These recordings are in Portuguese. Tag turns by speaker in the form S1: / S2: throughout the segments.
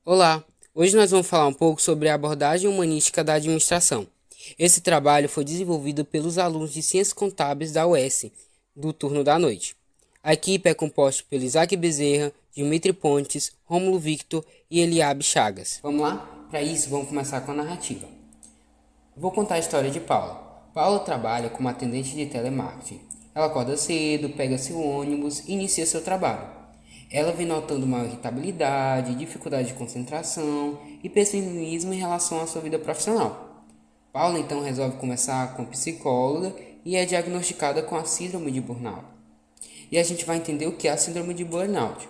S1: Olá, hoje nós vamos falar um pouco sobre a abordagem humanística da administração. Esse trabalho foi desenvolvido pelos alunos de Ciências Contábeis da UES, do turno da noite. A equipe é composta por Isaac Bezerra, Dimitri Pontes, Rômulo Victor e Eliabe Chagas. Vamos lá? Para isso, vamos começar com a narrativa. Vou contar a história de Paula. Paula trabalha como atendente de telemarketing. Ela acorda cedo, pega seu ônibus e inicia seu trabalho. Ela vem notando maior irritabilidade, dificuldade de concentração e pessimismo em relação à sua vida profissional. Paula então resolve conversar com a psicóloga e é diagnosticada com a síndrome de burnout. E a gente vai entender o que é a síndrome de burnout.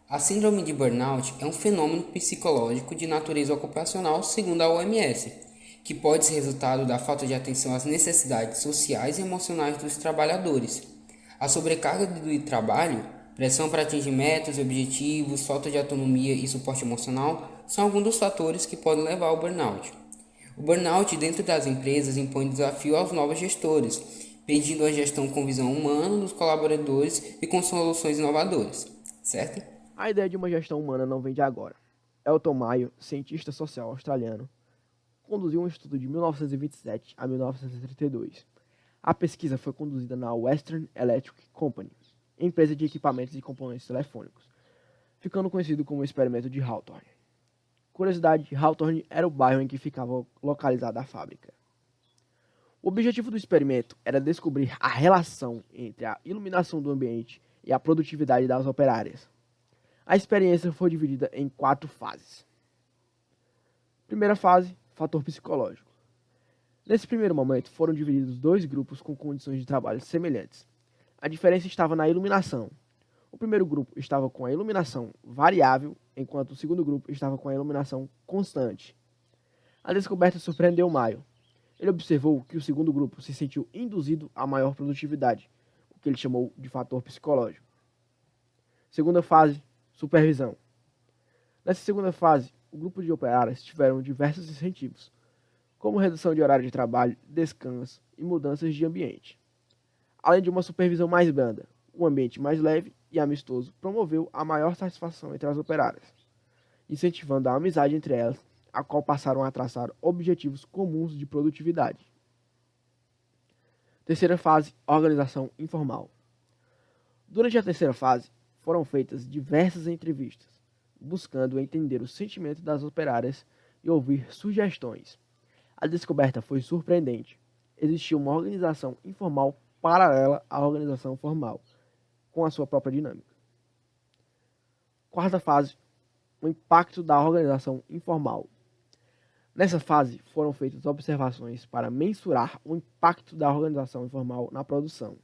S1: A síndrome de burnout é um fenômeno psicológico de natureza ocupacional, segundo a OMS, que pode ser resultado da falta de atenção às necessidades sociais e emocionais dos trabalhadores. A sobrecarga do trabalho, pressão para atingir metas e objetivos, falta de autonomia e suporte emocional são alguns dos fatores que podem levar ao burnout. O burnout dentro das empresas impõe desafio aos novos gestores, pedindo a gestão com visão humana dos colaboradores e com soluções inovadoras, certo?
S2: A ideia de uma gestão humana não vem de agora. Elton Mayo, cientista social australiano, conduziu um estudo de 1927 a 1932. A pesquisa foi conduzida na Western Electric Company, empresa de equipamentos e componentes telefônicos, ficando conhecido como o experimento de Hawthorne. Curiosidade, Hawthorne era o bairro em que ficava localizada a fábrica. O objetivo do experimento era descobrir a relação entre a iluminação do ambiente e a produtividade das operárias. A experiência foi dividida em 4 fases. Primeira fase, fator psicológico. Nesse primeiro momento, foram divididos 2 grupos com condições de trabalho semelhantes. A diferença estava na iluminação. O primeiro grupo estava com a iluminação variável, enquanto o segundo grupo estava com a iluminação constante. A descoberta surpreendeu Mayo. Ele observou que o segundo grupo se sentiu induzido a maior produtividade, o que ele chamou de fator psicológico. Segunda fase, supervisão. Nessa segunda fase, o grupo de operários tiveram diversos incentivos, como redução de horário de trabalho, descanso e mudanças de ambiente. Além de uma supervisão mais branda, um ambiente mais leve e amistoso promoveu a maior satisfação entre as operárias, incentivando a amizade entre elas, a qual passaram a traçar objetivos comuns de produtividade. Terceira fase, organização informal. Durante a terceira fase, foram feitas diversas entrevistas, buscando entender o sentimento das operárias e ouvir sugestões. A descoberta foi surpreendente. Existia uma organização informal paralela à organização formal, com a sua própria dinâmica. Quarta fase, o impacto da organização informal. Nessa fase, foram feitas observações para mensurar o impacto da organização informal na produção.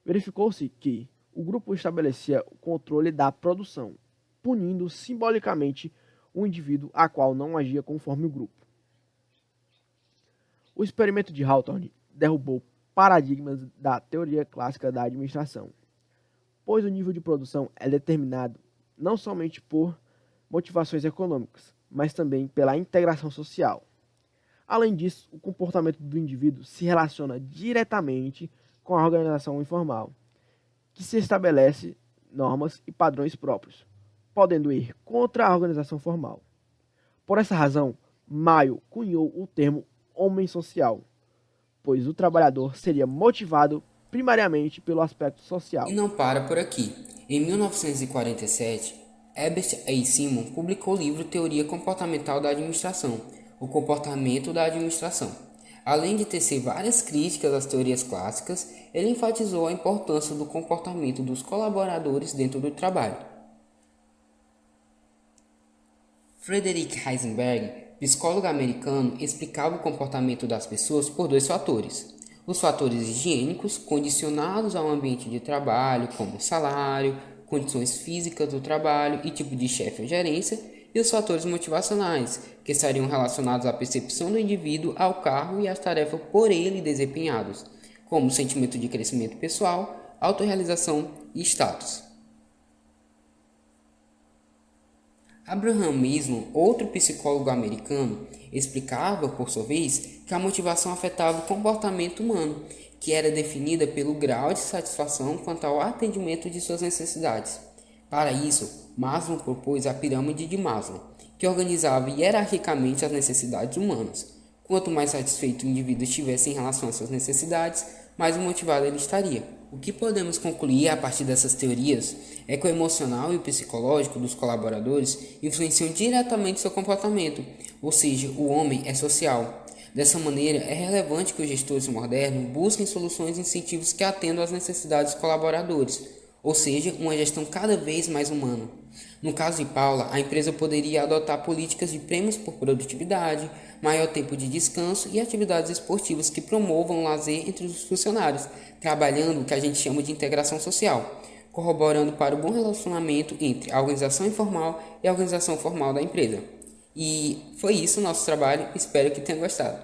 S2: Verificou-se que o grupo estabelecia o controle da produção, punindo simbolicamente o indivíduo a qual não agia conforme o grupo. O experimento de Hawthorne derrubou paradigmas da teoria clássica da administração, pois o nível de produção é determinado não somente por motivações econômicas, mas também pela integração social. Além disso, o comportamento do indivíduo se relaciona diretamente com a organização informal, que se estabelece normas e padrões próprios, podendo ir contra a organização formal. Por essa razão, Mayo cunhou o termo homem social, pois o trabalhador seria motivado primariamente pelo aspecto social.
S1: E não para por aqui. Em 1947, Herbert A. Simon publicou o livro Teoria Comportamental da Administração, o comportamento da administração. Além de tecer várias críticas às teorias clássicas, ele enfatizou a importância do comportamento dos colaboradores dentro do trabalho. Frederick Heisenberg, psicólogo americano, explicava o comportamento das pessoas por 2 fatores. Os fatores higiênicos, condicionados ao ambiente de trabalho, como salário, condições físicas do trabalho e tipo de chefe ou gerência, e os fatores motivacionais, que estariam relacionados à percepção do indivíduo ao cargo e às tarefas por ele desempenhados, como o sentimento de crescimento pessoal, autorrealização e status. Abraham Maslow, outro psicólogo americano, explicava, por sua vez, que a motivação afetava o comportamento humano, que era definida pelo grau de satisfação quanto ao atendimento de suas necessidades. Para isso, Maslow propôs a pirâmide de Maslow, que organizava hierarquicamente as necessidades humanas. Quanto mais satisfeito o indivíduo estivesse em relação às suas necessidades, mais motivado ele estaria. O que podemos concluir a partir dessas teorias é que o emocional e o psicológico dos colaboradores influenciam diretamente seu comportamento, ou seja, o homem é social. Dessa maneira, é relevante que os gestores modernos busquem soluções e incentivos que atendam às necessidades dos colaboradores, ou seja, uma gestão cada vez mais humana. No caso de Paula, a empresa poderia adotar políticas de prêmios por produtividade, maior tempo de descanso e atividades esportivas que promovam o lazer entre os funcionários, trabalhando o que a gente chama de integração social, corroborando para o bom relacionamento entre a organização informal e a organização formal da empresa. E foi isso o nosso trabalho, espero que tenham gostado.